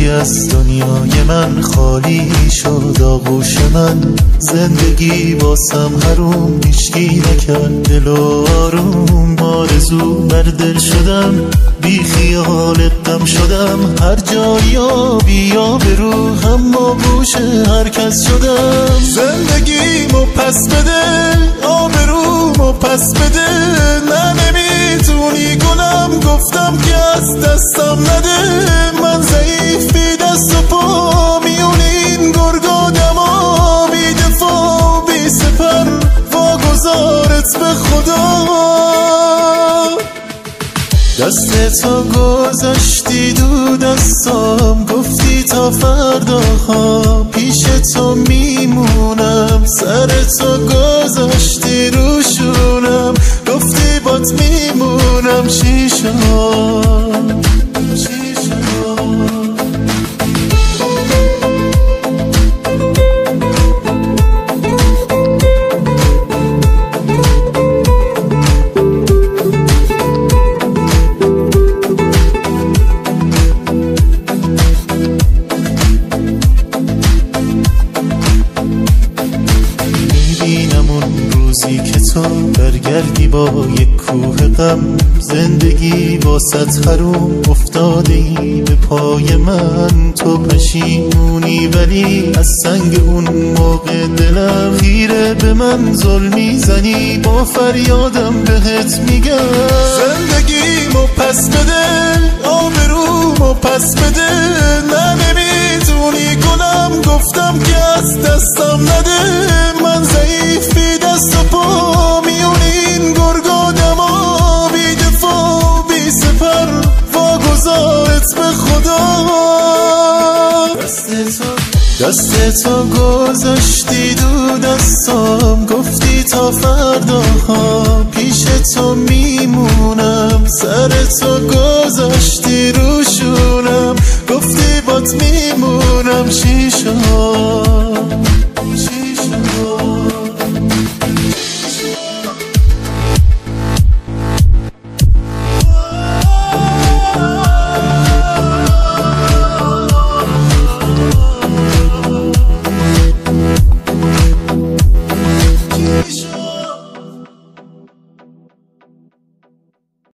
روزی از دنیای من خالی شد، آغوش من زندگی واسم حروم، هیچکی نکرد دل و آروم. آرزو بر دل شدم، بی خیال غم شدم، هر جایی بیا برو اما گوش هر کس شدم. زندگیمو پس بده، آبرومو پس بده، نه نمیتونی گلم، گفتم که از دستم نده. من ضعیف بی دست و پا میون این گرگادم، بی دفاع بی سپر، واگذارت به خدا. دستتو گذاشتی دو دستام، گفتی تا فردا ها پیش تو میمونم. سرتو گذاشتی روشونم، گفتی بات میمونم. چی شد؟ روزی که تو برگردی با یک کوه غم، زندگی واسط حروم افتاده ای به پای من. تو پشیمونی ولی از سنگ اون موقع دلم، خیره به من ظلمی زنی، با فریادم بهت میگم. زندگیمو پس بده، آبرومو پس بده، نه نمیتونی گلم، گفتم که از دستم نده. من ضعیف بی دست و پا میون این گرگادم، بی دفاع بی سپر، واگذارت به خدا. دستتو گذاشتی دو دستام، گفتی تا فردا ها پیش تو میمونم. سرتو گذاشتی روشونم، گفتی بات میمونم. چی